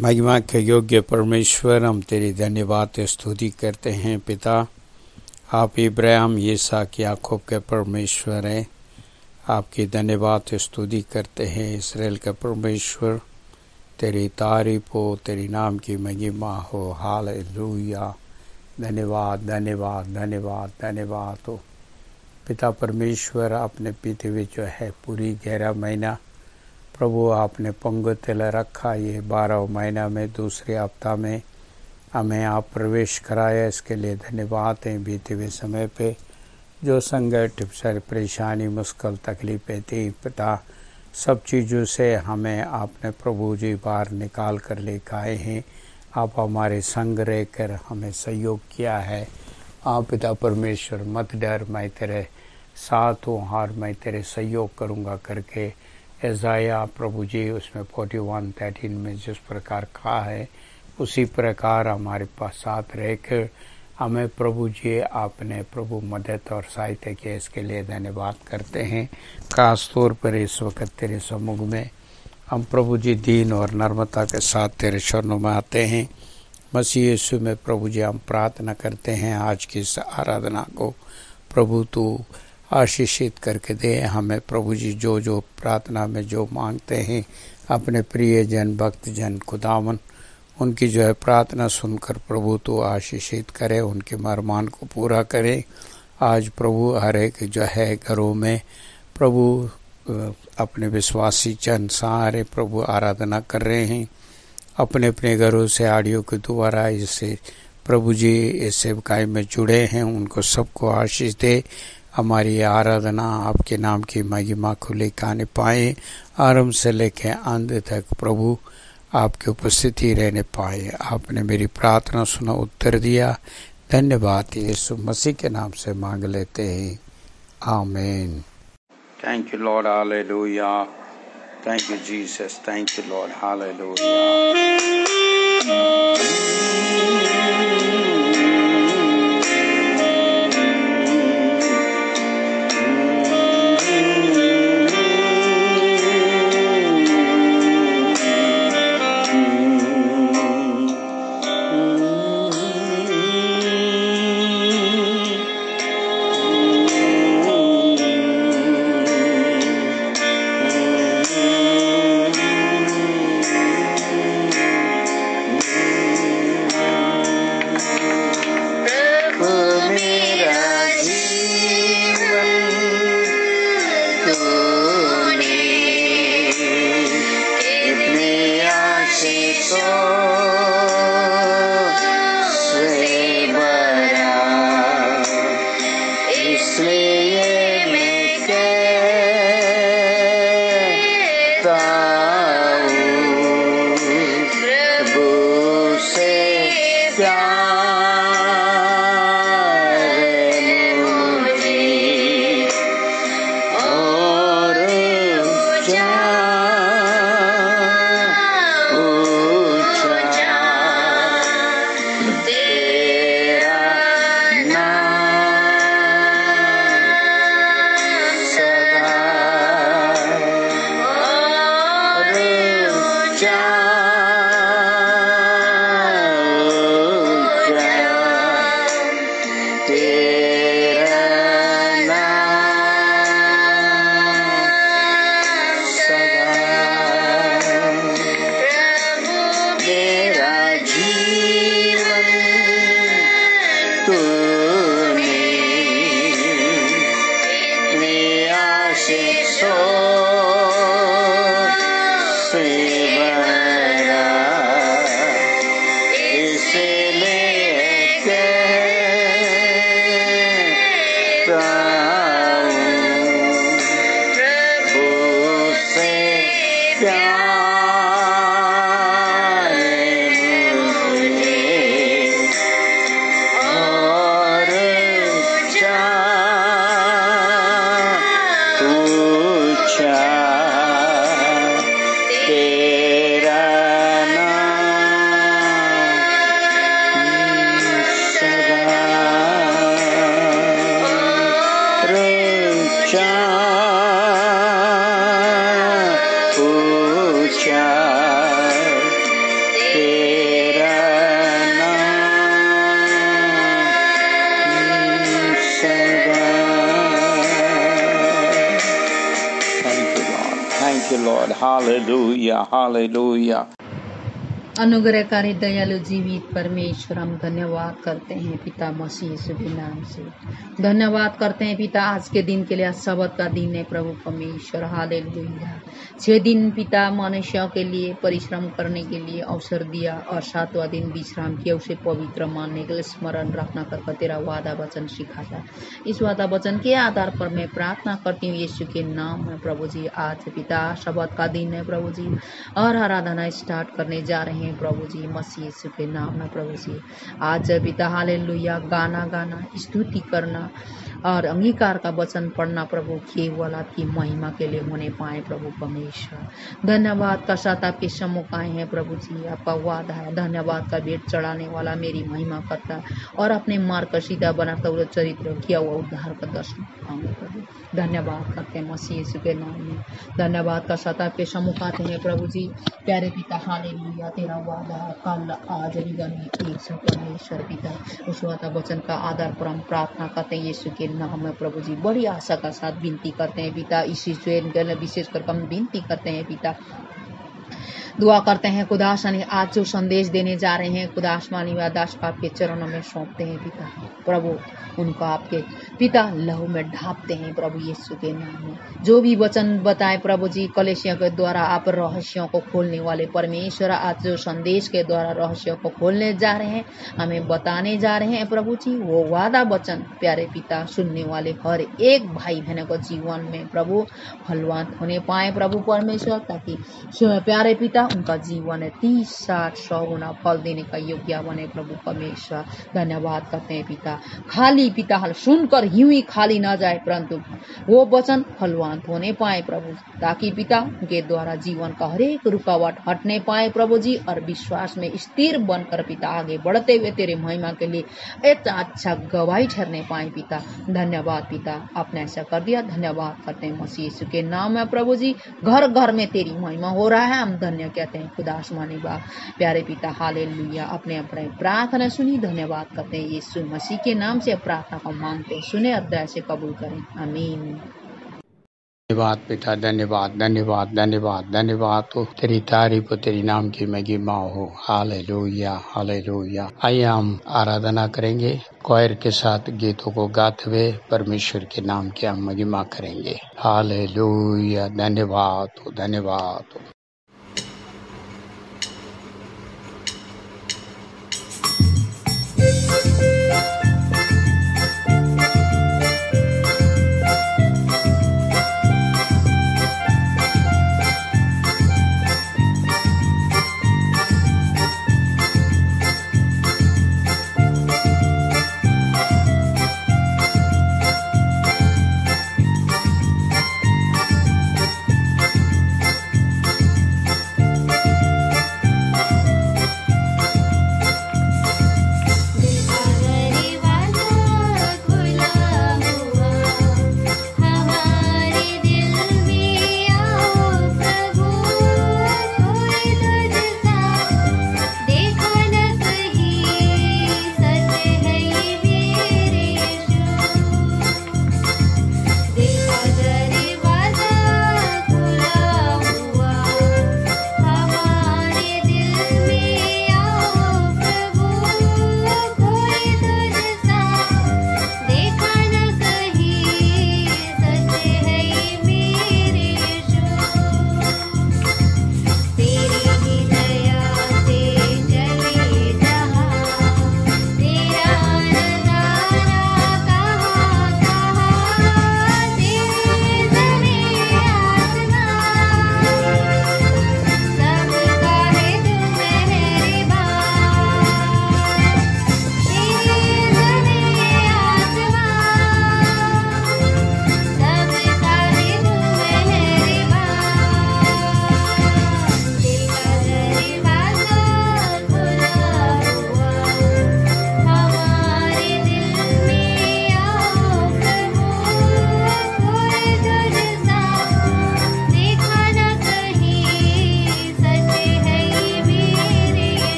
महिमा के योग्य परमेश्वर, हम तेरी धन्यवाद स्तुति करते हैं। पिता, आप इब्राहिम, इसहाक, याकूब के परमेश्वर हैं। आपकी धन्यवाद स्तुति करते हैं। इस्राएल के परमेश्वर, तेरी तारीफ हो, तेरी नाम की महिमा हो। हालेलुया। धन्यवाद धन्यवाद धन्यवाद धन्यवाद हो पिता परमेश्वर। आपने पृथ्वी जो है पूरी 11 महीना प्रभु आपने पंगुतल रखा। ये 12 महीना में दूसरे हफ्ता में हमें आप प्रवेश कराया, इसके लिए धन्यवाद है। बीते हुए समय पे जो संकट, परेशानी, मुश्किल, तकलीफें थी पिता, सब चीज़ों से हमें आपने प्रभु जी बाहर निकाल कर लेकर आए हैं। आप हमारे संग रहकर हमें सहयोग किया है। आप पिता परमेश्वर, मत डर, मैं तेरे साथ हूँ, हार मैं तेरे सहयोग करूँगा करके एसाया प्रभु जी उसमें 41:13 में जिस प्रकार कहा है, उसी प्रकार हमारे पास साथ रहकर हमें प्रभु जी आपने प्रभु मदद और सहायता किया। इसके लिए धन्यवाद करते हैं। खास तौर पर इस वक्त तेरे सम्मुख में हम प्रभु जी दीन और नम्रता के साथ तेरे चरणों में आते हैं। मसीह यीशु में प्रभु जी हम प्रार्थना करते हैं, आज की इस आराधना को प्रभु तू आशीषित करके दे हमें। प्रभु जी जो जो प्रार्थना में जो मांगते हैं अपने प्रिय जन, भक्त जन, खुदावन उनकी जो है प्रार्थना सुनकर प्रभु तो आशीषित करे, उनके मरमान को पूरा करे। आज प्रभु हर एक जो है घरों में प्रभु अपने विश्वासी जन सारे प्रभु आराधना कर रहे हैं। अपने अपने घरों से ऑडियो के द्वारा इससे प्रभु जी इस सेवकाई में जुड़े हैं, उनको सबको आशीष दे। हमारी आराधना आपके नाम की महिमा को लेकर आने पाए, आरंभ से लेकर अंत तक प्रभु आपकी उपस्थिति रहने पाए। आपने मेरी प्रार्थना सुना, उत्तर दिया। धन्यवाद यीशु मसीह के नाम से मांग लेते हैं, आमीन। Thank you Lord, hallelujah. Thank you Jesus, thank you Lord, hallelujah. Hallelujah hallelujah. अनुग्रहकारी दयालु जीवित परमेश्वर, हम धन्यवाद करते हैं पिता मसीह यीशु के नाम से। धन्यवाद करते हैं पिता आज के दिन के लिए। आज सबत का दिन है प्रभु परमेश्वर, हालेलुया। 6 दिन पिता मनुष्यों के लिए परिश्रम करने के लिए अवसर दिया और 7वां दिन विश्राम किया, उसे पवित्र मानने के लिए स्मरण रखना कर तेरा वादा वचन सिखाता। इस वादा वचन के आधार पर मैं प्रार्थना करती हूँ यीशु के नाम में प्रभु जी। आज पिता सबत का दिन है प्रभु जी और आराधना स्टार्ट करने जा रहे हैं प्रभु जी मसीह यीशु के नाम में प्रभु जी। आज पिता हालेलुया गाना गाना, स्तुति करना और अंगीकार का वचन पढ़ना प्रभु केवल आपकी महिमा के लिए होने पाए प्रभु परमेश्वर। धन्यवाद का साथ आपके सम्मुख आए हैं प्रभु जी। आपका वादा है धन्यवाद का भेंट चढ़ाने वाला मेरी महिमा करता और अपने मार्ग का सीधा बनाता हुआ चरित्र किया हुआ उद्धार का दर्शन पाऊंगा प्रभु। धन्यवाद करते हैं मसीह यीशु के नाम में। धन्यवाद का साथ आपके सम्मुख आते हैं प्रभु जी। प्यारे पिता हालेलुया, तेरा वादा कल आज एक से परमेश्वर पिता। उस वादा वचन का आधार पर हम प्रार्थना करते हैं यीशु के नाम में प्रभु जी। बड़ी आशा का साथ विनती करते हैं पिता। इसी विशेषकर हम विनती करते हैं पिता, दुआ करते हैं खुदासनी आज जो संदेश देने जा रहे हैं खुदासमानी व दास को आपके चरणों में सौंपते हैं पिता। प्रभु उनको आपके पिता लहू में ढापते हैं प्रभु यीशु के नाम में। जो भी वचन बताए प्रभु जी कलीसिया के द्वारा आप रहस्यों को खोलने वाले परमेश्वर, आज जो संदेश के द्वारा रहस्यों को खोलने जा रहे हैं, हमें बताने जा रहे हैं प्रभु जी, वो वादा वचन प्यारे पिता सुनने वाले हर एक भाई बहनों को जीवन में प्रभु फलवान होने पाए प्रभु परमेश्वर, ताकि प्यारे पिता उनका जीवन 30, 60, 100 गुना फल देने का योग्य बने प्रभु परमेश्वर। धन्यवाद करते हैं पिता। खाली पिता हल सुनकर यूं ही खाली ना जाए, परंतु वो वचन फलवान होने पाए प्रभु, ताकि पिता उनके द्वारा जीवन का हर एक रुकावट हटने पाए प्रभु जी, और विश्वास में स्थिर बनकर पिता आगे बढ़ते हुए तेरे महिमा के लिए एक अच्छा गवाही ठहरने पाए पिता। धन्यवाद पिता, आपने ऐसा कर दिया। धन्यवाद करते हैं मसीह यीशु के नाम में प्रभु जी। घर घर में तेरी महिमा हो रहा है, हम धन्य कहते हैं खुदा आसमानी बाप प्यारे पिता हालेलुया। अपने अपने प्रार्थना सुनी, धन्यवाद करते हैं यीशु मसीह के नाम से प्रार्थना को मांगते हैं, सुने और दया से कबूल करें, आमीन। धन्यवाद पिता, धन्यवाद धन्यवाद धन्यवाद धन्यवाद हो, तेरी तारीफ हो, तेरी नाम की महिमा हो। Hallelujah hallelujah. आइए हम आराधना करेंगे, क्वायर के साथ गीतों को गाते हुए परमेश्वर के नाम की हम महिमा करेंगे। हालेलुया, धन्यवाद हो, धन्यवाद हो।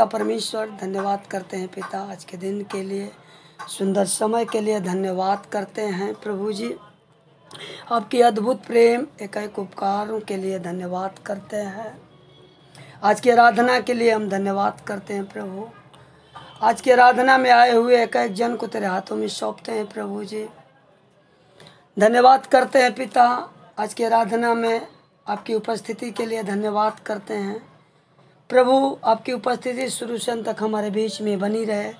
पिता परमेश्वर, धन्यवाद करते हैं पिता आज के दिन के लिए, सुंदर समय के लिए धन्यवाद करते हैं प्रभु जी। आपकी अद्भुत प्रेम एक उपकारों के लिए धन्यवाद करते हैं। आज की आराधना के लिए हम धन्यवाद करते हैं प्रभु। आज की आराधना में आए हुए एक जन को तेरे हाथों में सौंपते हैं प्रभु जी। धन्यवाद करते हैं पिता आज की आराधना में आपकी उपस्थिति के लिए धन्यवाद करते हैं प्रभु। आपकी उपस्थिति शुरू से अंत तक हमारे बीच में बनी रहे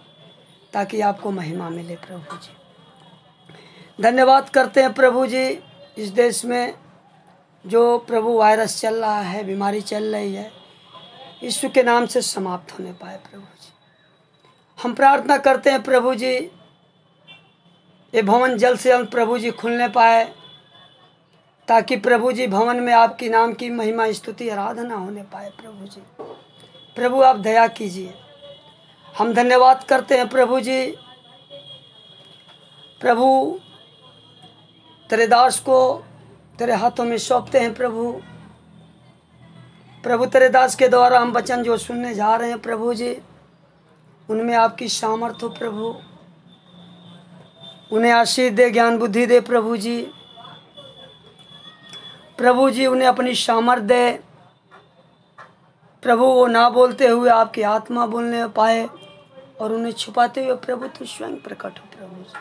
ताकि आपको महिमा मिले प्रभु जी। धन्यवाद करते हैं प्रभु जी, इस देश में जो प्रभु वायरस चल रहा है, बीमारी चल रही है, यीशु के नाम से समाप्त होने पाए प्रभु जी। हम प्रार्थना करते हैं प्रभु जी, ये भवन जल्द से जल्द प्रभु जी खुलने पाए ताकि प्रभु जी भवन में आपकी नाम की महिमा स्तुति आराधना होने पाए प्रभु जी। प्रभु आप दया कीजिए। हम धन्यवाद करते हैं प्रभु जी। प्रभु तेरे दास को तेरे हाथों में सौंपते हैं प्रभु। प्रभु तेरे दास के द्वारा हम वचन जो सुनने जा रहे हैं प्रभु जी, उनमें आपकी सामर्थ हो प्रभु। उन्हें आशीष दे, ज्ञान बुद्धि दे प्रभु जी। प्रभु जी उन्हें अपनी सामर्थ दे प्रभु। वो ना बोलते हुए आपकी आत्मा बोलने पाए और उन्हें छुपाते हुए प्रभु तू स्वयं प्रकट हो प्रभु जी।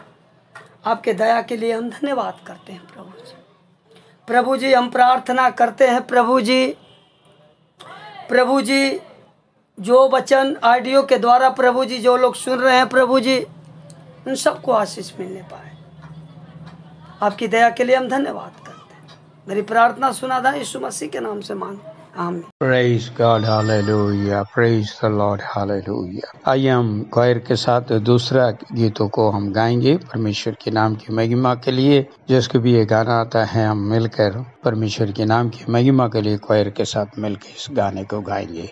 आपके दया के लिए हम धन्यवाद करते हैं प्रभु जी। प्रभु जी हम प्रार्थना करते हैं प्रभु जी। प्रभु जी जो वचन ऑडियो के द्वारा प्रभु जी जो लोग सुन रहे हैं प्रभु जी, उन सबको आशीष मिलने पाए। आपकी दया के लिए हम धन्यवाद करते हैं। मेरी प्रार्थना सुना था यीशु मसीह के नाम से मांग, आमीन। Praise God, hallelujah, praise the Lord, hallelujah। आइए हम क्वायर के साथ दूसरा गीतों को हम गाएंगे परमेश्वर के नाम की महिमा के लिए। जिसको भी ये गाना आता है हम मिलकर परमेश्वर के नाम की महिमा के लिए क्वायर के साथ मिलकर इस गाने को गाएंगे।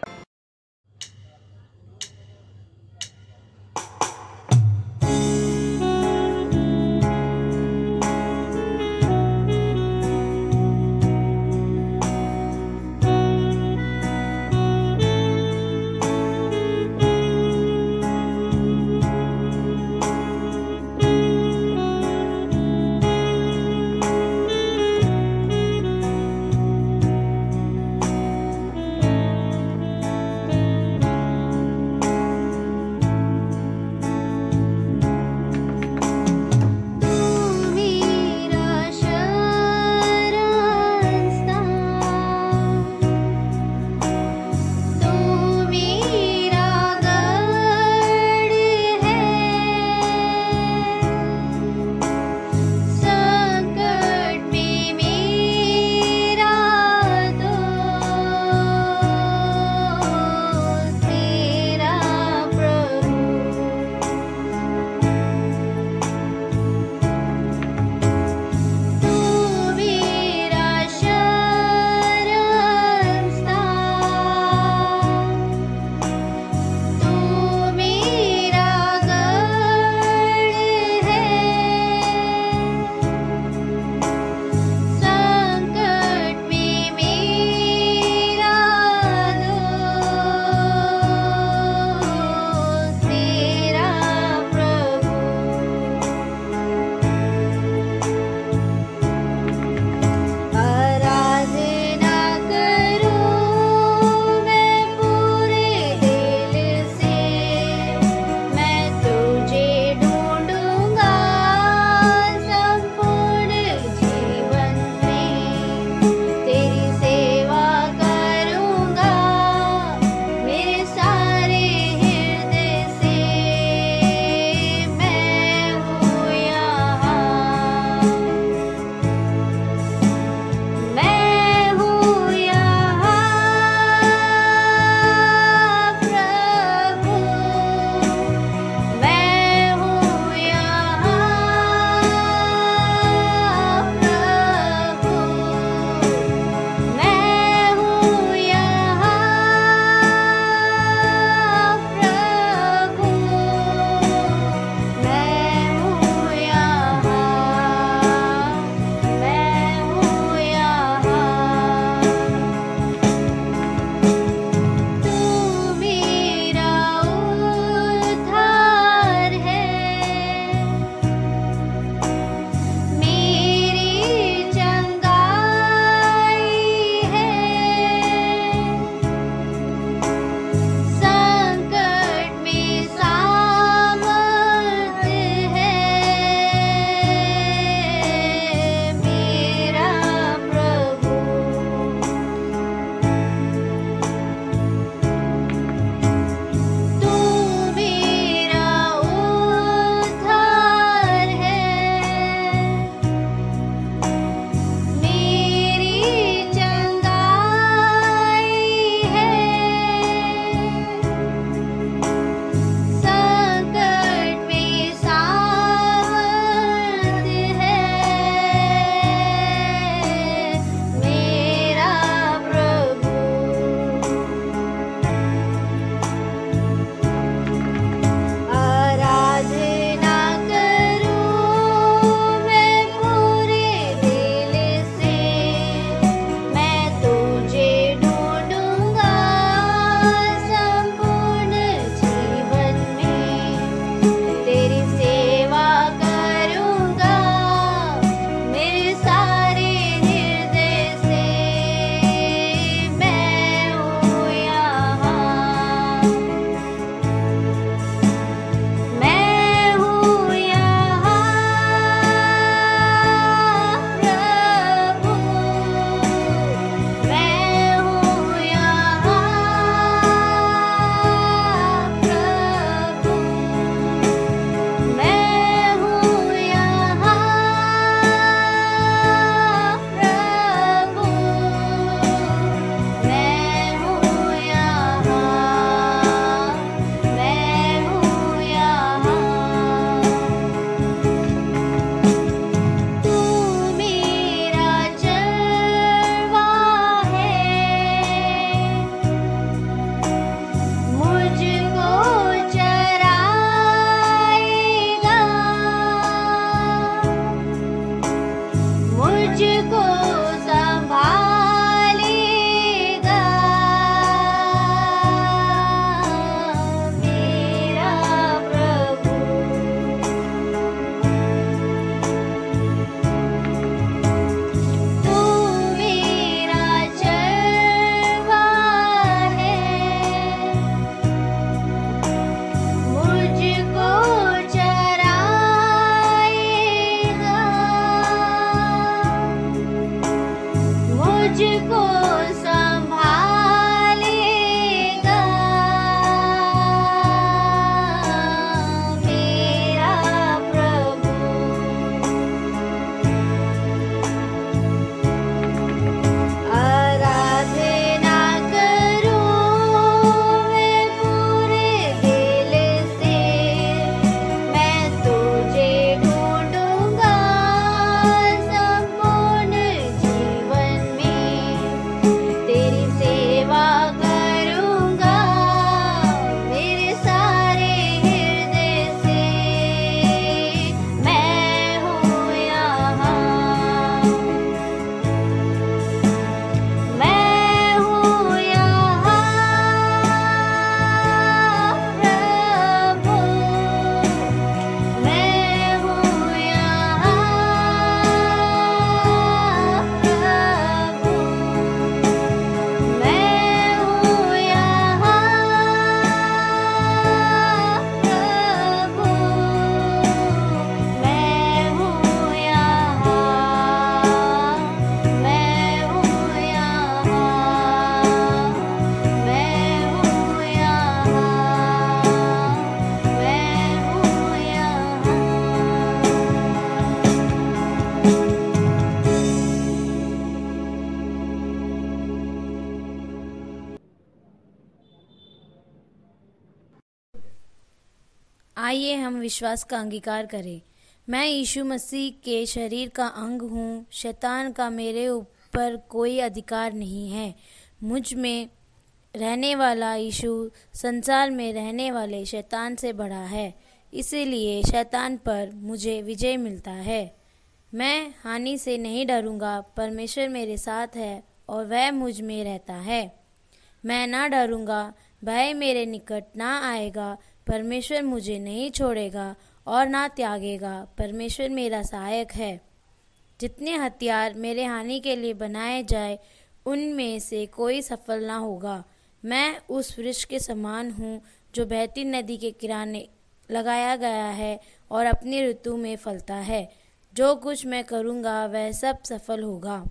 आइए हम विश्वास का अंगीकार करें। मैं यीशु मसीह के शरीर का अंग हूँ। शैतान का मेरे ऊपर कोई अधिकार नहीं है। मुझ में रहने वाला यीशु संसार में रहने वाले शैतान से बड़ा है, इसीलिए शैतान पर मुझे विजय मिलता है। मैं हानि से नहीं डरूंगा, परमेश्वर मेरे साथ है और वह मुझ में रहता है। मैं ना डरूंगा, भय मेरे निकट ना आएगा। परमेश्वर मुझे नहीं छोड़ेगा और ना त्यागेगा। परमेश्वर मेरा सहायक है। जितने हथियार मेरे हानि के लिए बनाए जाए, उनमें से कोई सफल ना होगा। मैं उस वृक्ष के समान हूँ जो बहती नदी के किनारे लगाया गया है और अपनी ऋतु में फलता है। जो कुछ मैं करूँगा वह सब सफल होगा।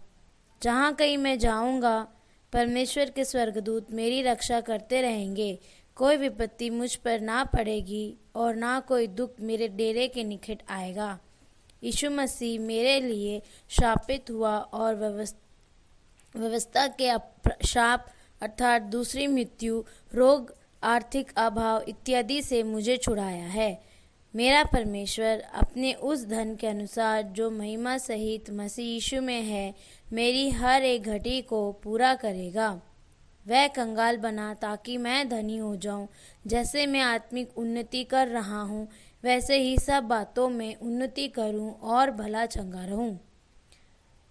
जहाँ कहीं मैं जाऊँगा, परमेश्वर के स्वर्गदूत मेरी रक्षा करते रहेंगे। कोई विपत्ति मुझ पर ना पड़ेगी और ना कोई दुख मेरे डेरे के निकट आएगा। यीशु मसीह मेरे लिए श्रापित हुआ और व्यवस्था के श्राप अर्थात दूसरी मृत्यु, रोग, आर्थिक अभाव इत्यादि से मुझे छुड़ाया है। मेरा परमेश्वर अपने उस धन के अनुसार जो महिमा सहित मसीह यीशु में है, मेरी हर एक घटी को पूरा करेगा। वह कंगाल बना ताकि मैं धनी हो जाऊं। जैसे मैं आत्मिक उन्नति कर रहा हूं, वैसे ही सब बातों में उन्नति करूं और भला चंगा रहूं।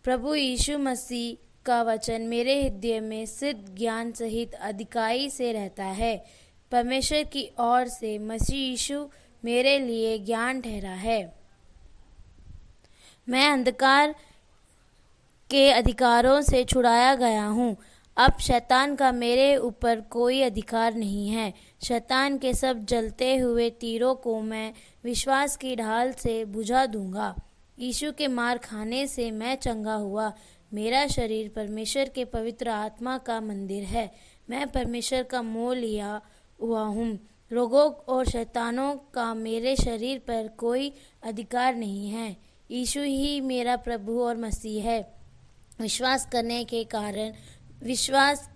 प्रभु यीशु मसीह का वचन मेरे हृदय में सिद्ध ज्ञान सहित अधिकाई से रहता है। परमेश्वर की ओर से मसीह यीशु मेरे लिए ज्ञान ठहरा है। मैं अंधकार के अधिकारों से छुड़ाया गया हूँ। अब शैतान का मेरे ऊपर कोई अधिकार नहीं है। शैतान के सब जलते हुए तीरों को मैं विश्वास की ढाल से बुझा दूंगा। यीशु के मार खाने से मैं चंगा हुआ। मेरा शरीर परमेश्वर के पवित्र आत्मा का मंदिर है। मैं परमेश्वर का मोह लिया हुआ हूँ। रोगों और शैतानों का मेरे शरीर पर कोई अधिकार नहीं है। यीशु ही मेरा प्रभु और मसीह है। विश्वास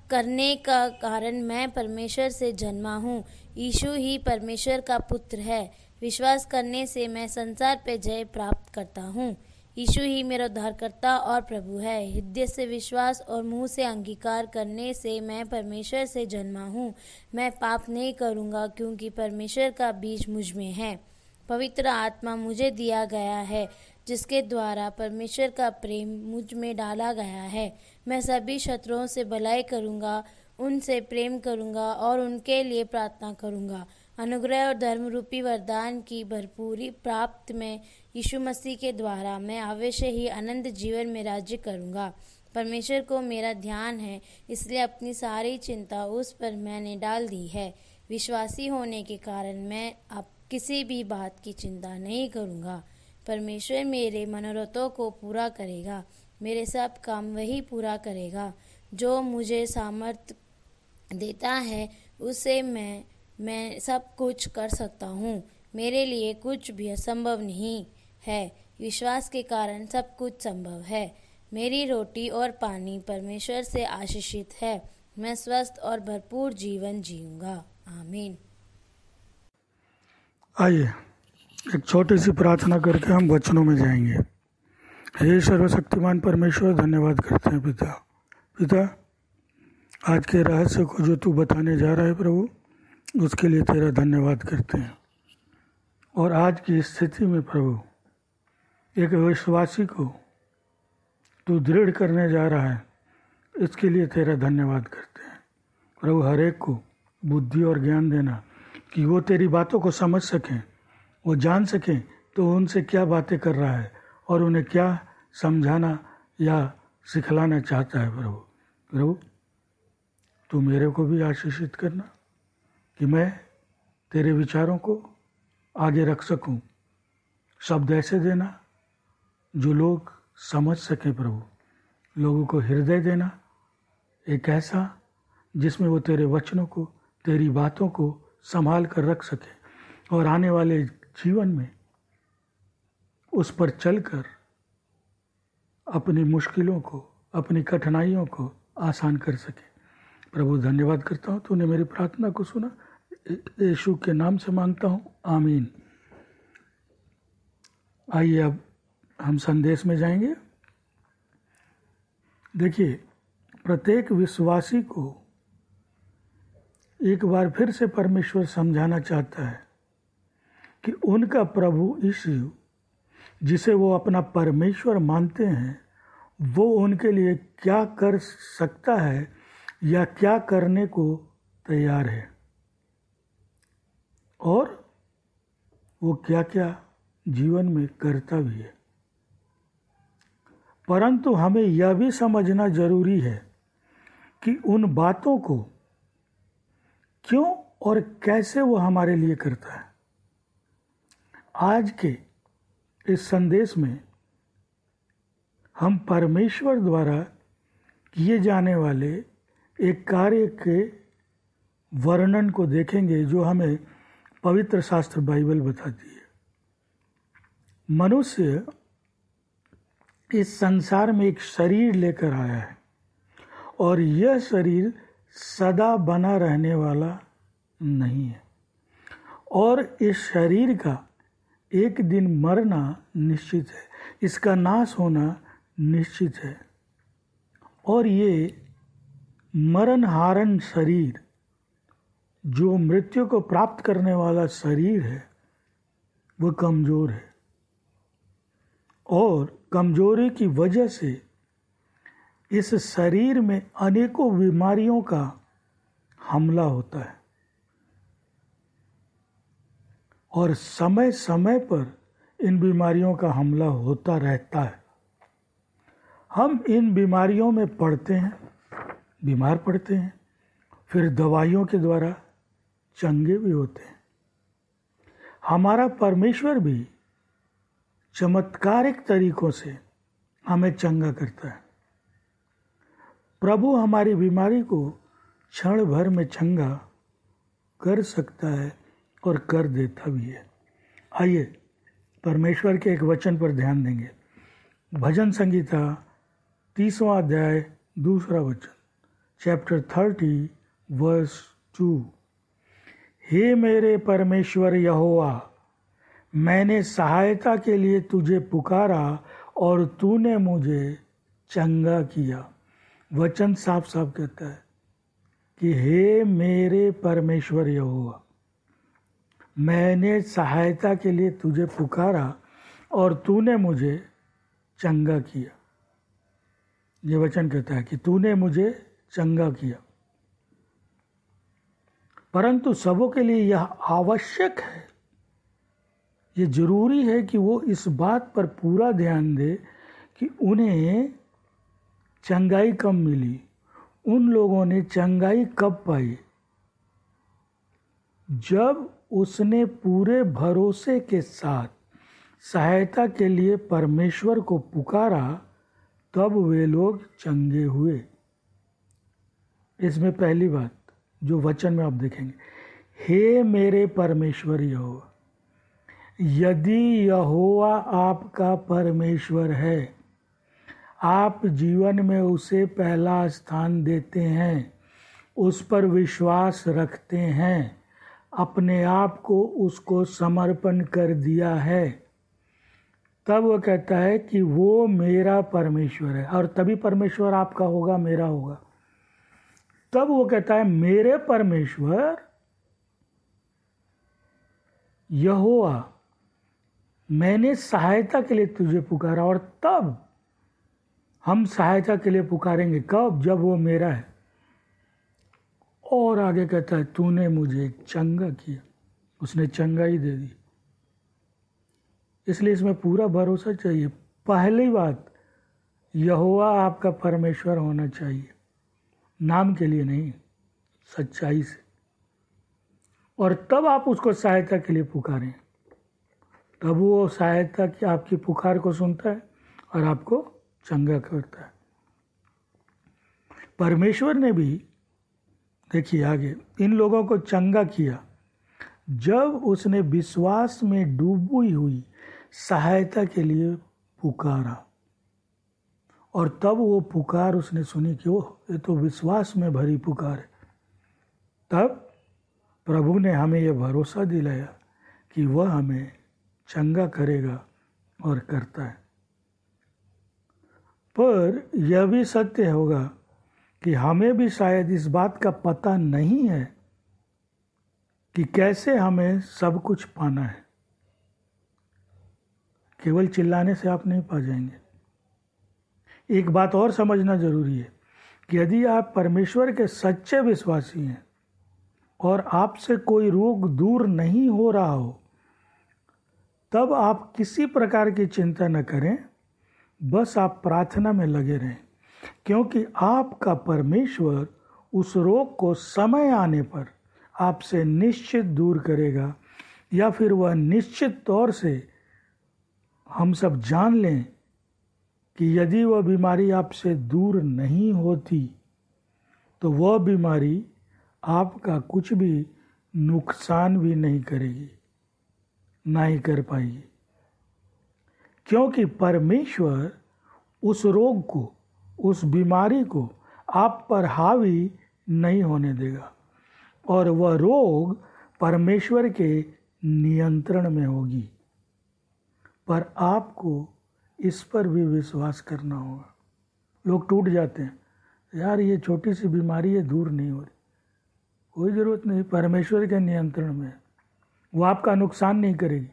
करने का कारण मैं परमेश्वर से जन्मा हूँ। यीशु ही परमेश्वर का पुत्र है। विश्वास करने से मैं संसार पे जय प्राप्त करता हूँ। यीशु ही मेरा उद्धारकर्ता और प्रभु है। हृदय से विश्वास और मुंह से अंगीकार करने से मैं परमेश्वर से जन्मा हूँ। मैं पाप नहीं करूँगा क्योंकि परमेश्वर का बीज मुझ में है। पवित्र आत्मा मुझे दिया गया है, जिसके द्वारा परमेश्वर का प्रेम मुझ में डाला गया है। मैं सभी शत्रुओं से भलाई करूँगा, उनसे प्रेम करूँगा और उनके लिए प्रार्थना करूँगा। अनुग्रह और धर्म रूपी वरदान की भरपूरी प्राप्त में यीशु मसीह के द्वारा मैं अवश्य ही अनंत जीवन में राज्य करूँगा। परमेश्वर को मेरा ध्यान है, इसलिए अपनी सारी चिंता उस पर मैंने डाल दी है। विश्वासी होने के कारण मैं अब किसी भी बात की चिंता नहीं करूँगा। परमेश्वर मेरे मनोरथों को पूरा करेगा। मेरे सब काम वही पूरा करेगा। जो मुझे सामर्थ्य देता है, उससे मैं सब कुछ कर सकता हूँ। मेरे लिए कुछ भी असंभव नहीं है। विश्वास के कारण सब कुछ संभव है। मेरी रोटी और पानी परमेश्वर से आशीषित है। मैं स्वस्थ और भरपूर जीवन जीऊँगा। आमीन। आइए एक छोटी सी प्रार्थना करके हम वचनों में जाएंगे। हे सर्वशक्तिमान परमेश्वर, धन्यवाद करते हैं पिता, आज के रहस्य को जो तू बताने जा रहा है प्रभु, उसके लिए तेरा धन्यवाद करते हैं। और आज की स्थिति में प्रभु, एक विश्वासी को तू दृढ़ करने जा रहा है, इसके लिए तेरा धन्यवाद करते हैं प्रभु। हर एक को बुद्धि और ज्ञान देना कि वो तेरी बातों को समझ सकें, वो जान सकें तो उनसे क्या बातें कर रहा है और उन्हें क्या समझाना या सिखलाना चाहता है प्रभु। तू मेरे को भी आशीषित करना कि मैं तेरे विचारों को आगे रख सकूं। शब्द ऐसे देना जो लोग समझ सकें प्रभु। लोगों को हृदय देना एक ऐसा जिसमें वो तेरे वचनों को, तेरी बातों को संभाल कर रख सके और आने वाले जीवन में उस पर चलकर अपनी मुश्किलों को, अपनी कठिनाइयों को आसान कर सके। प्रभु धन्यवाद करता हूँ, तूने मेरी प्रार्थना को सुना। यीशु के नाम से मांगता हूँ, आमीन। आइए अब हम संदेश में जाएंगे। देखिए, प्रत्येक विश्वासी को एक बार फिर से परमेश्वर समझाना चाहता है कि उनका प्रभु यीशु, जिसे वो अपना परमेश्वर मानते हैं, वो उनके लिए क्या कर सकता है या क्या करने को तैयार है, और वो क्या क्या जीवन में करता भी है। परंतु हमें यह भी समझना जरूरी है कि उन बातों को क्यों और कैसे वो हमारे लिए करता है। आज के इस संदेश में हम परमेश्वर द्वारा किए जाने वाले एक कार्य के वर्णन को देखेंगे जो हमें पवित्र शास्त्र बाइबल बताती है। मनुष्य इस संसार में एक शरीर लेकर आया है और यह शरीर सदा बना रहने वाला नहीं है, और इस शरीर का एक दिन मरना निश्चित है, इसका नाश होना निश्चित है। और ये मरणहारण शरीर, जो मृत्यु को प्राप्त करने वाला शरीर है, वो कमज़ोर है, और कमजोरी की वजह से इस शरीर में अनेकों बीमारियों का हमला होता है, और समय समय पर इन बीमारियों का हमला होता रहता है। हम इन बीमारियों में पड़ते हैं, बीमार पड़ते हैं, फिर दवाइयों के द्वारा चंगे भी होते हैं। हमारा परमेश्वर भी चमत्कारिक तरीकों से हमें चंगा करता है। प्रभु हमारी बीमारी को क्षण भर में चंगा कर सकता है और कर देता भी है। आइए परमेश्वर के एक वचन पर ध्यान देंगे। भजन संगीता 30वां अध्याय 2 वचन, चैप्टर 30 वर्स 2। हे मेरे परमेश्वर यहोवा, मैंने सहायता के लिए तुझे पुकारा और तूने मुझे चंगा किया। वचन साफ साफ कहता है कि हे मेरे परमेश्वर यहोवा, मैंने सहायता के लिए तुझे पुकारा और तूने मुझे चंगा किया। ये वचन कहता है कि तूने मुझे चंगा किया। परंतु सबों के लिए यह आवश्यक है, ये जरूरी है कि वो इस बात पर पूरा ध्यान दे कि उन्हें चंगाई कब मिली, उन लोगों ने चंगाई कब पाई। जब उसने पूरे भरोसे के साथ सहायता के लिए परमेश्वर को पुकारा, तब वे लोग चंगे हुए। इसमें पहली बात जो वचन में आप देखेंगे, हे मेरे परमेश्वर यहोवा। यदि यहोवा आपका परमेश्वर है, आप जीवन में उसे पहला स्थान देते हैं, उस पर विश्वास रखते हैं, अपने आप को उसको समर्पण कर दिया है, तब वो कहता है कि वो मेरा परमेश्वर है। और तभी परमेश्वर आपका होगा, मेरा होगा। तब वो कहता है मेरे परमेश्वर यहोवा, मैंने सहायता के लिए तुझे पुकारा। और तब हम सहायता के लिए पुकारेंगे कब? जब वो मेरा है। और आगे कहता है तूने मुझे चंगा किया, उसने चंगाई दे दी। इसलिए इसमें पूरा भरोसा चाहिए। पहली बात, यहोवा आपका परमेश्वर होना चाहिए, नाम के लिए नहीं, सच्चाई से। और तब आप उसको सहायता के लिए पुकारें, तब वो सहायता की आपकी पुकार को सुनता है और आपको चंगा करता है। परमेश्वर ने भी, देखिए आगे, इन लोगों को चंगा किया जब उसने विश्वास में डूबी हुई सहायता के लिए पुकारा। और तब वो पुकार उसने सुनी कि ओह, ये तो विश्वास में भरी पुकार है। तब प्रभु ने हमें यह भरोसा दिलाया कि वह हमें चंगा करेगा और करता है। पर यह भी सत्य होगा कि हमें भी शायद इस बात का पता नहीं है कि कैसे हमें सब कुछ पाना है। केवल चिल्लाने से आप नहीं पा जाएंगे। एक बात और समझना जरूरी है कि यदि आप परमेश्वर के सच्चे विश्वासी हैं और आपसे कोई रोग दूर नहीं हो रहा हो, तब आप किसी प्रकार की चिंता न करें, बस आप प्रार्थना में लगे रहें, क्योंकि आपका परमेश्वर उस रोग को समय आने पर आपसे निश्चित दूर करेगा, या फिर वह निश्चित तौर से हम सब जान लें कि यदि वह बीमारी आपसे दूर नहीं होती तो वह बीमारी आपका कुछ भी नुकसान भी नहीं करेगी, ना ही कर पाएगी, क्योंकि परमेश्वर उस रोग को, उस बीमारी को आप पर हावी नहीं होने देगा और वह रोग परमेश्वर के नियंत्रण में होगी। पर आपको इस पर भी विश्वास करना होगा। लोग टूट जाते हैं, यार ये छोटी सी बीमारी है, दूर नहीं हो रही, कोई ज़रूरत नहीं, परमेश्वर के नियंत्रण में है, वो आपका नुकसान नहीं करेगी,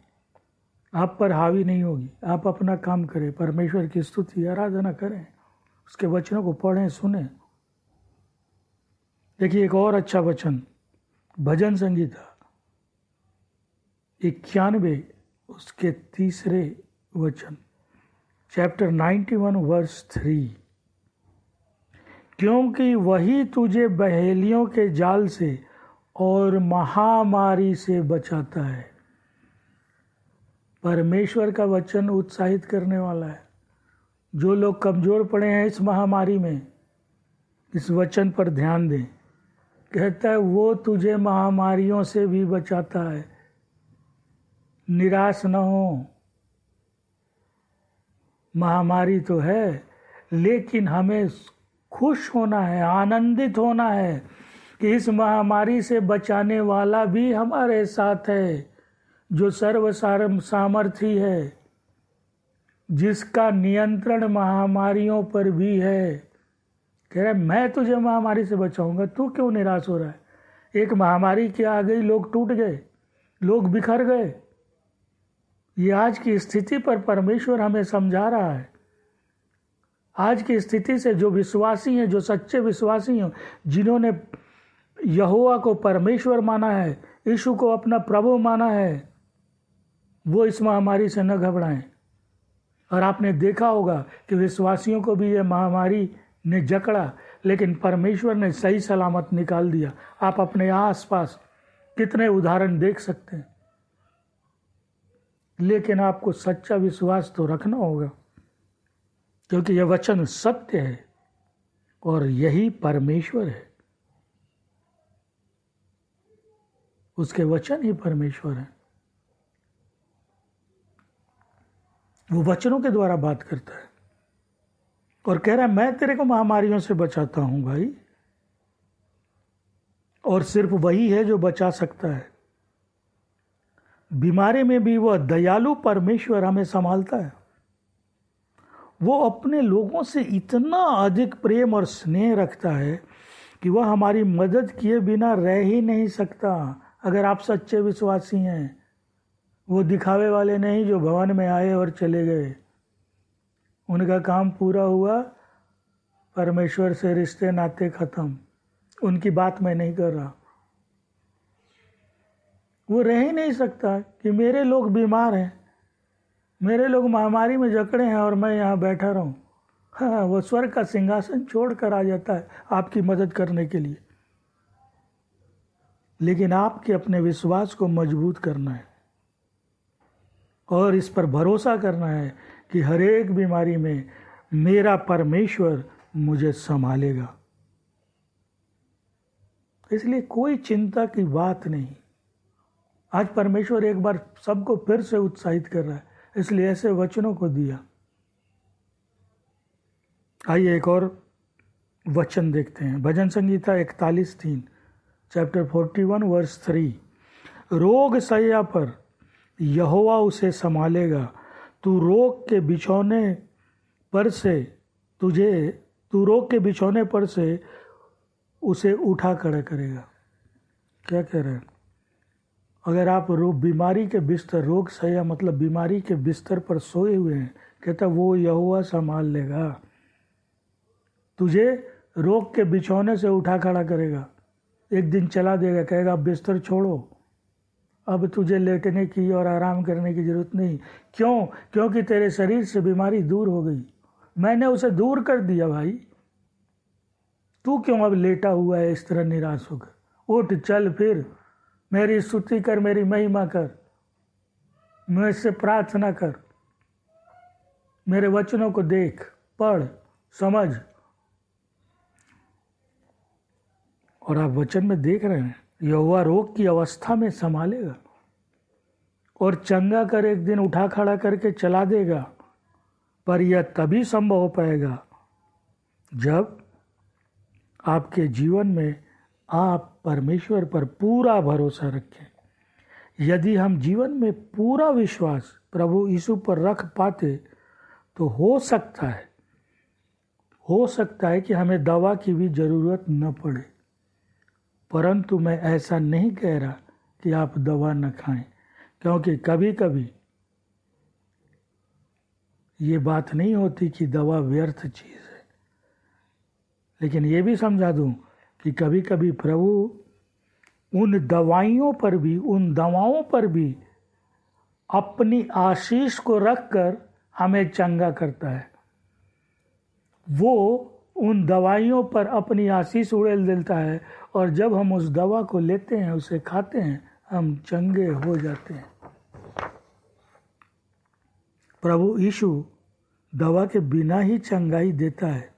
आप पर हावी नहीं होगी। आप अपना काम करें, परमेश्वर की स्तुति आराधना करें, उसके वचनों को पढ़ें, सुनें। देखिए एक और अच्छा वचन, भजन संगीता 91 उसके 3 वचन, चैप्टर 91 वर्स 3, क्योंकि वही तुझे बहेलियों के जाल से और महामारी से बचाता है। परमेश्वर का वचन उत्साहित करने वाला है। जो लोग कमज़ोर पड़े हैं इस महामारी में, इस वचन पर ध्यान दें। कहता है वो तुझे महामारियों से भी बचाता है। निराश न हो, महामारी तो है, लेकिन हमें खुश होना है, आनंदित होना है कि इस महामारी से बचाने वाला भी हमारे साथ है, जो सर्व सामर्थी है, जिसका नियंत्रण महामारियों पर भी है। कह रहा है मैं तुझे महामारी से बचाऊंगा, तू क्यों निराश हो रहा है। एक महामारी क्या आ गई, लोग टूट गए, लोग बिखर गए। ये आज की स्थिति पर परमेश्वर हमें समझा रहा है। आज की स्थिति से जो विश्वासी हैं, जो सच्चे विश्वासी हैं, जिन्होंने यहोवा को परमेश्वर माना है, यीशु को अपना प्रभु माना है, वो इस महामारी से न घबराएं। और आपने देखा होगा कि विश्वासियों को भी ये महामारी ने जकड़ा, लेकिन परमेश्वर ने सही सलामत निकाल दिया। आप अपने आसपास कितने उदाहरण देख सकते हैं। लेकिन आपको सच्चा विश्वास तो रखना होगा, क्योंकि यह वचन सत्य है और यही परमेश्वर है। उसके वचन ही परमेश्वर है। वो वचनों के द्वारा बात करता है और कह रहा है मैं तेरे को महामारियों से बचाता हूं भाई। और सिर्फ वही है जो बचा सकता है। बीमारी में भी वह दयालु परमेश्वर हमें संभालता है। वो अपने लोगों से इतना अधिक प्रेम और स्नेह रखता है कि वह हमारी मदद किए बिना रह ही नहीं सकता। अगर आप सच्चे विश्वासी हैं, वो दिखावे वाले नहीं जो भवन में आए और चले गए। उनका काम पूरा हुआ, परमेश्वर से रिश्ते नाते खत्म। उनकी बात मैं नहीं कर रहा। वो रह ही नहीं सकता कि मेरे लोग बीमार हैं, मेरे लोग महामारी में जकड़े हैं और मैं यहाँ बैठा रहूं। हाँ, वो स्वर्ग का सिंहासन छोड़ कर आ जाता है आपकी मदद करने के लिए। लेकिन आपके अपने विश्वास को मजबूत करना है और इस पर भरोसा करना है कि हर एक बीमारी में मेरा परमेश्वर मुझे संभालेगा। इसलिए कोई चिंता की बात नहीं। आज परमेश्वर एक बार सबको फिर से उत्साहित कर रहा है, इसलिए ऐसे वचनों को दिया। आइए एक और वचन देखते हैं। भजन संगीता 41:3, चैप्टर 41 वर्स 3, रोग सैया पर यहोवा उसे संभालेगा, तू रोग के बिछौने पर से उसे उठा खड़ा करेगा। क्या कह रहे हैं? अगर आप बीमारी के बिस्तर, रोग सया मतलब बीमारी के बिस्तर पर सोए हुए हैं, कहता वो यहोवा संभाल लेगा। तुझे रोग के बिछौने से उठा खड़ा करेगा, एक दिन चला देगा, कहेगा अब बिस्तर छोड़ो, अब तुझे लेटने की और आराम करने की जरूरत नहीं। क्यों? क्योंकि तेरे शरीर से बीमारी दूर हो गई, मैंने उसे दूर कर दिया। भाई तू क्यों अब लेटा हुआ है इस तरह निराश होकर? उठ, चल फिर, मेरी स्तुति कर, मेरी महिमा कर, मुझसे प्रार्थना कर, मेरे वचनों को देख, पढ़, समझ। और आप वचन में देख रहे हैं, यहोवा रोग की अवस्था में संभालेगा और चंगा कर एक दिन उठा खड़ा करके चला देगा। पर यह तभी संभव हो पाएगा जब आपके जीवन में आप परमेश्वर पर पूरा भरोसा रखें। यदि हम जीवन में पूरा विश्वास प्रभु यीशु पर रख पाते तो हो सकता है कि हमें दवा की भी ज़रूरत न पड़े। परंतु मैं ऐसा नहीं कह रहा कि आप दवा न खाएं, क्योंकि कभी कभी ये बात नहीं होती कि दवा व्यर्थ चीज़ है। लेकिन ये भी समझा दूं कि कभी कभी प्रभु उन दवाओं पर भी अपनी आशीष को रखकर हमें चंगा करता है। वो उन दवाइयों पर अपनी आशीष उड़ेल देता है और जब हम उस दवा को लेते हैं, उसे खाते हैं, हम चंगे हो जाते हैं। प्रभु यीशु दवा के बिना ही चंगाई देता है।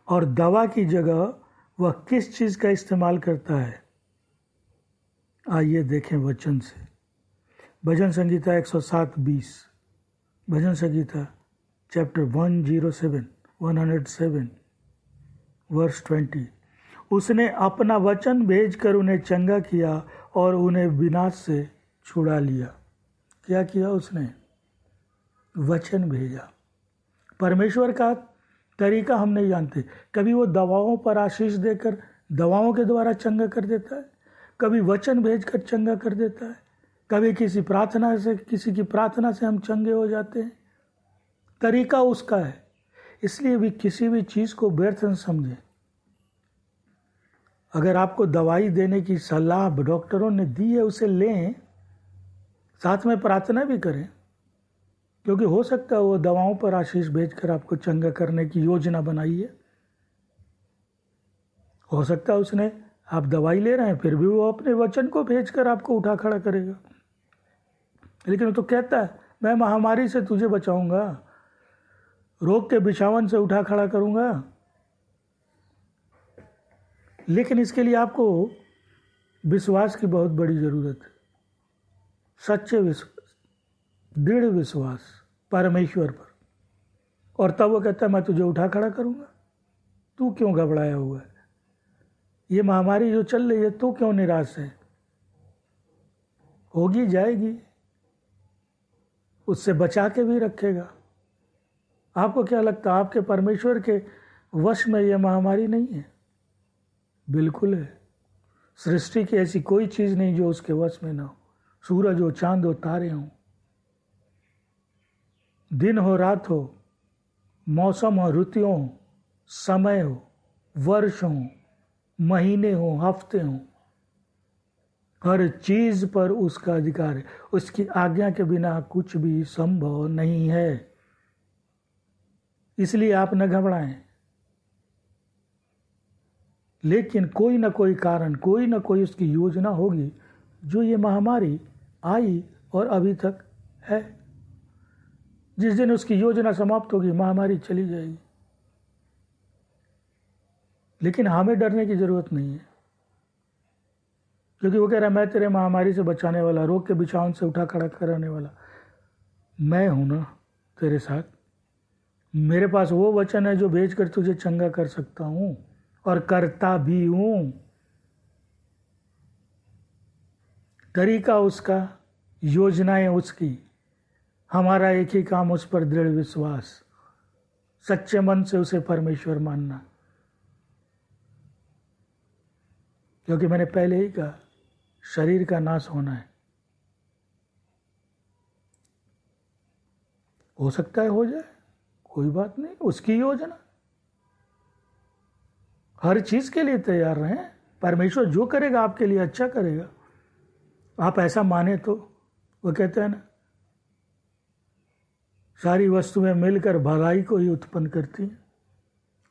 और दवा की जगह वह किस चीज़ का इस्तेमाल करता है, आइए देखें वचन से। भजन संगीता 107:20, भजन संगीता चैप्टर 107 वर्स 20। उसने अपना वचन भेजकर उन्हें चंगा किया और उन्हें विनाश से छुड़ा लिया। क्या किया उसने? वचन भेजा। परमेश्वर का तरीका हम नहीं जानते। कभी वो दवाओं पर आशीष देकर दवाओं के द्वारा चंगा कर देता है, कभी वचन भेजकर चंगा कर देता है, कभी किसी की प्रार्थना से हम चंगे हो जाते हैं। तरीका उसका है। इसलिए भी किसी भी चीज़ को व्यर्थ न समझें। अगर आपको दवाई देने की सलाह डॉक्टरों ने दी है, उसे लें, साथ में प्रार्थना भी करें, क्योंकि हो सकता है वो दवाओं पर आशीष भेजकर आपको चंगा करने की योजना बनाई है। हो सकता है उसने, आप दवाई ले रहे हैं फिर भी वो अपने वचन को भेजकर आपको उठा खड़ा करेगा। लेकिन वो तो कहता है मैं महामारी से तुझे बचाऊंगा, रोग के बिछावन से उठा खड़ा करूंगा। लेकिन इसके लिए आपको विश्वास की बहुत बड़ी ज़रूरत है, सच्चे विश्वास, दृढ़ विश्वास परमेश्वर पर। और तब वो कहता है मैं तुझे उठा खड़ा करूंगा। तू क्यों घबराया हुआ है? ये महामारी जो चल रही है, तू क्यों निराश है? होगी, जाएगी, उससे बचा के भी रखेगा। आपको क्या लगता है आपके परमेश्वर के वश में यह महामारी नहीं है? बिल्कुल है। सृष्टि की ऐसी कोई चीज़ नहीं जो उसके वश में ना हो। सूरज हो, चांद हो, तारे हों, दिन हो, रात हो, मौसम हो, ऋतुओं हो, समय हो, वर्ष हो, महीने हो, हफ्ते हो, हर चीज़ पर उसका अधिकार है। उसकी आज्ञा के बिना कुछ भी संभव नहीं है। इसलिए आप न घबराएं। लेकिन कोई ना कोई कारण, कोई ना कोई उसकी योजना होगी जो ये महामारी आई और अभी तक है। जिस दिन उसकी योजना समाप्त होगी, महामारी चली जाएगी। लेकिन हमें डरने की जरूरत नहीं है, क्योंकि वो कह रहा है मैं तेरे महामारी से बचाने वाला, रोग के बिछावन से उठा खड़ा कराने वाला मैं हूं ना तेरे साथ। मेरे पास वो वचन है जो भेजकर तुझे चंगा कर सकता हूं और करता भी हूं। तरीका उसका, योजनाएं उसकी, हमारा एक ही काम, उस पर दृढ़ विश्वास, सच्चे मन से उसे परमेश्वर मानना। क्योंकि मैंने पहले ही कहा, शरीर का नाश होना है। हो सकता है हो जाए, कोई बात नहीं, उसकी योजना। हर चीज के लिए तैयार रहें। परमेश्वर जो करेगा आपके लिए अच्छा करेगा। आप ऐसा माने तो, वो कहते हैं ना, सारी वस्तुएं मिलकर भलाई को ही उत्पन्न करती हैं।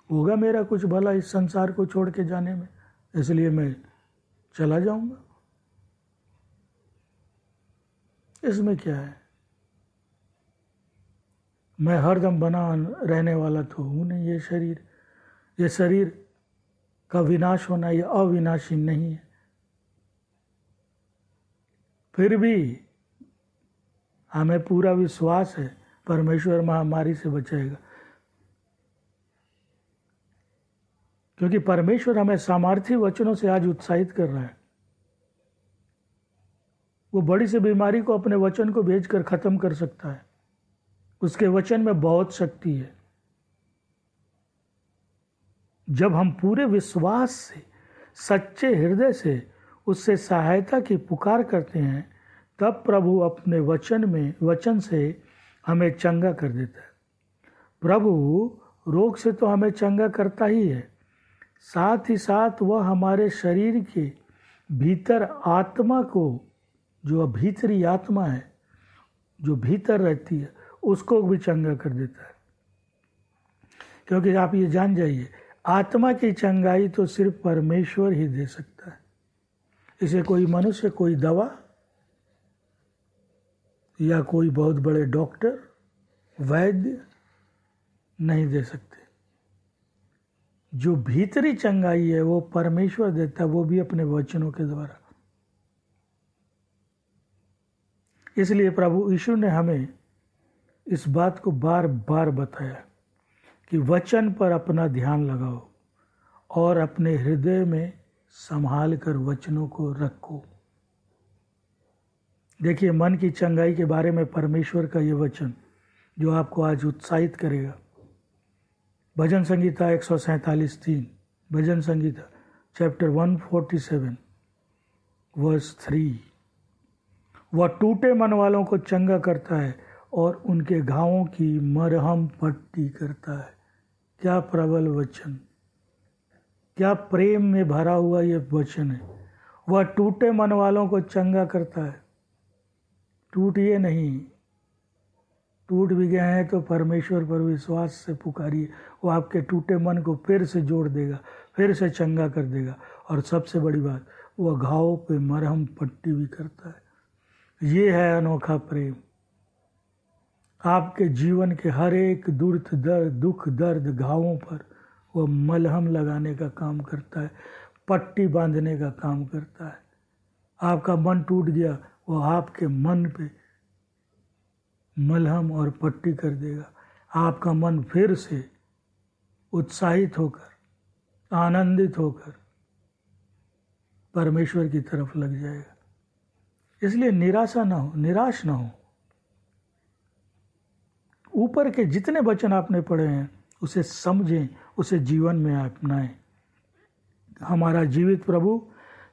होगा मेरा कुछ भला इस संसार को छोड़ के जाने में, इसलिए मैं चला जाऊंगा। इसमें क्या है? मैं हरदम बना रहने वाला तो हूं नहीं। ये शरीर का विनाश होना, ये अविनाशी नहीं है। फिर भी हमें पूरा विश्वास है परमेश्वर महामारी से बचाएगा, क्योंकि परमेश्वर हमें सामर्थी वचनों से आज उत्साहित कर रहा है। वो बड़ी सी बीमारी को अपने वचन को भेजकर खत्म कर सकता है। उसके वचन में बहुत शक्ति है। जब हम पूरे विश्वास से, सच्चे हृदय से उससे सहायता की पुकार करते हैं, तब प्रभु अपने वचन से हमें चंगा कर देता है। प्रभु रोग से तो हमें चंगा करता ही है, साथ ही साथ वह हमारे शरीर के भीतर आत्मा को, जो भीतरी आत्मा है, जो भीतर रहती है, उसको भी चंगा कर देता है। क्योंकि आप ये जान जाइए, आत्मा की चंगाई तो सिर्फ परमेश्वर ही दे सकता है। इसे कोई मनुष्य, कोई दवा या कोई बहुत बड़े डॉक्टर, वैद्य नहीं दे सकते। जो भीतरी चंगाई है वो परमेश्वर देता है, वो भी अपने वचनों के द्वारा। इसलिए प्रभु यीशु ने हमें इस बात को बार बार बताया कि वचन पर अपना ध्यान लगाओ और अपने हृदय में संभाल कर वचनों को रखो। देखिए, मन की चंगाई के बारे में परमेश्वर का ये वचन जो आपको आज उत्साहित करेगा। भजन संगीता 147:3, भजन संगीता चैप्टर 147 वर्स 3। वह टूटे मन वालों को चंगा करता है और उनके घावों की मरहम पट्टी करता है। क्या प्रबल वचन, क्या प्रेम में भरा हुआ ये वचन है। वह टूटे मन वालों को चंगा करता है। टूटिए नहीं, टूट भी गए हैं तो परमेश्वर पर विश्वास से पुकारिए, वो आपके टूटे मन को फिर से जोड़ देगा, फिर से चंगा कर देगा। और सबसे बड़ी बात, वह घावों पे मरहम पट्टी भी करता है। ये है अनोखा प्रेम। आपके जीवन के हर एक दुख दर्द घावों पर वह मलहम लगाने का काम करता है, पट्टी बांधने का काम करता है। आपका मन टूट गया, वो आपके मन पे मलहम और पट्टी कर देगा। आपका मन फिर से उत्साहित होकर, आनंदित होकर परमेश्वर की तरफ लग जाएगा। इसलिए निराश ना हो। ऊपर के जितने वचन आपने पढ़े हैं उसे समझें, उसे जीवन में अपनाएं। हमारा जीवित प्रभु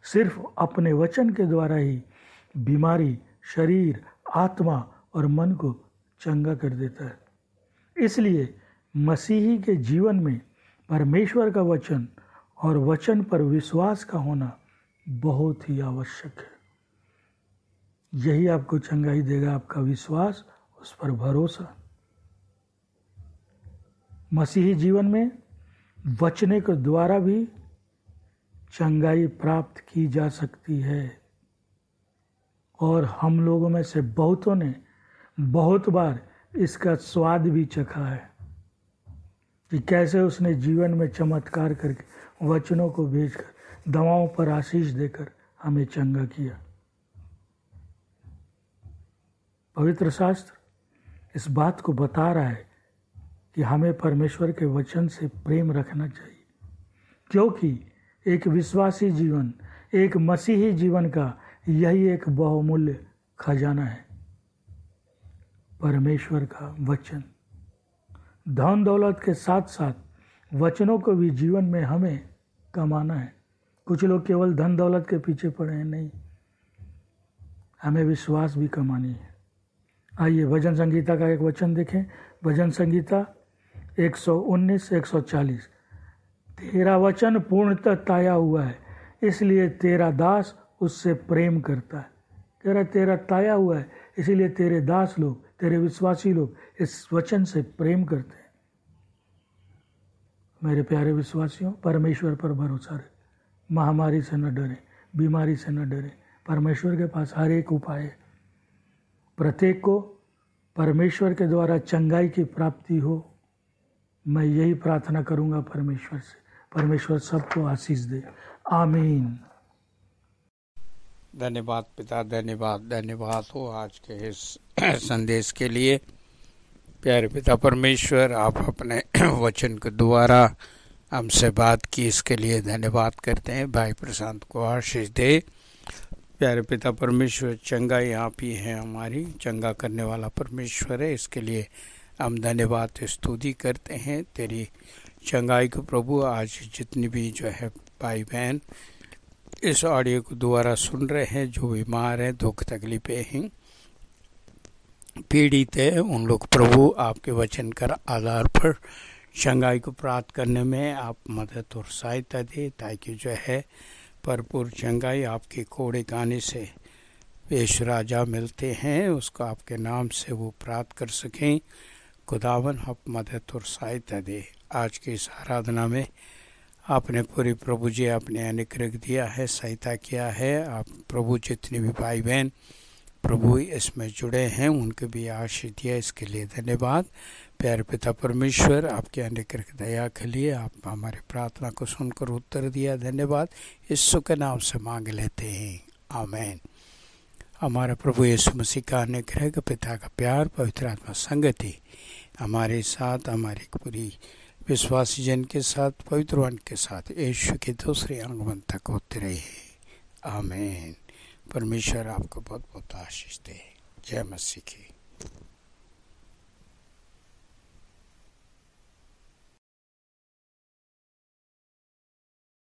सिर्फ अपने वचन के द्वारा ही बीमारी, शरीर, आत्मा और मन को चंगा कर देता है। इसलिए मसीही के जीवन में परमेश्वर का वचन और वचन पर विश्वास का होना बहुत ही आवश्यक है। यही आपको चंगाई देगा, आपका विश्वास, उस पर भरोसा। मसीही जीवन में वचन के द्वारा भी चंगाई प्राप्त की जा सकती है। और हम लोगों में से बहुतों ने बहुत बार इसका स्वाद भी चखा है कि कैसे उसने जीवन में चमत्कार करके वचनों को भेजकर, दवाओं पर आशीष देकर हमें चंगा किया। पवित्र शास्त्र इस बात को बता रहा है कि हमें परमेश्वर के वचन से प्रेम रखना चाहिए, क्योंकि एक विश्वासी जीवन, एक मसीही जीवन का यही एक बहुमूल्य खजाना है। परमेश्वर का वचन। धन दौलत के साथ साथ वचनों को भी जीवन में हमें कमाना है। कुछ लोग केवल धन दौलत के पीछे पड़े हैं, नहीं, हमें विश्वास भी कमानी है। आइए भजन संगीता का एक वचन देखें। भजन संगीता 119-140। तेरा वचन पूर्णतः ताया हुआ है, इसलिए तेरा दास उससे प्रेम करता है। तेरा ताया हुआ है, इसीलिए तेरे दास लोग, तेरे विश्वासी लोग इस वचन से प्रेम करते हैं। मेरे प्यारे विश्वासियों, परमेश्वर पर भरोसा रहे। महामारी से न डरें, बीमारी से न डरें। परमेश्वर के पास हर एक उपाय है। प्रत्येक को परमेश्वर के द्वारा चंगाई की प्राप्ति हो, मैं यही प्रार्थना करूंगा परमेश्वर से। परमेश्वर सबको आशीष दे। आमीन। धन्यवाद पिता, धन्यवाद हो आज के इस संदेश के लिए। प्यारे पिता परमेश्वर, आप अपने वचन के द्वारा हमसे बात की, इसके लिए धन्यवाद करते हैं। भाई प्रशांत को आशीष दे। प्यारे पिता परमेश्वर, चंगाई आप ही हैं, हमारी चंगा करने वाला परमेश्वर है, इसके लिए हम धन्यवाद स्तुति करते हैं। तेरी चंगाई को प्रभु आज जितनी भी जो है भाई बहन इस ऑडियो को द्वारा सुन रहे हैं, जो बीमार हैं, दुख तकलीफें हैं, पीड़ित है, उन लोग प्रभु आपके वचन कर आधार पर चंगाई को प्राप्त करने में आप मदद और सहायता दे, ताकि जो है भरपूर चंगाई आपके कोड़े गाने से पेश राजा मिलते हैं, उसको आपके नाम से वो प्राप्त कर सकें। खुदावन आप मदद और सहायता दे। आज की इस आराधना में आपने पूरी प्रभु जी आपने अनुग्रह दिया है, सहायता किया है। आप प्रभु जितने भी भाई बहन प्रभु इसमें जुड़े हैं उनके भी आशीष दिया, इसके लिए धन्यवाद। प्यारे पिता परमेश्वर, आपके अनुग्रह दया के लिए आप हमारे प्रार्थना को सुनकर उत्तर दिया, धन्यवाद। यीशु के नाम से मांग लेते हैं, आमीन। हमारा प्रभु यीशु मसीह का अनुग्रह, पिता का प्यार, पवित्र आत्मा संगति हमारे साथ, हमारी पूरी विश्वासी जन के साथ, पवित्र वन के साथ यीशु के दूसरे आगमन तक होते रहे, आमीन। परमेश्वर आपको बहुत बहुत आशीष दे। जय मसीह की।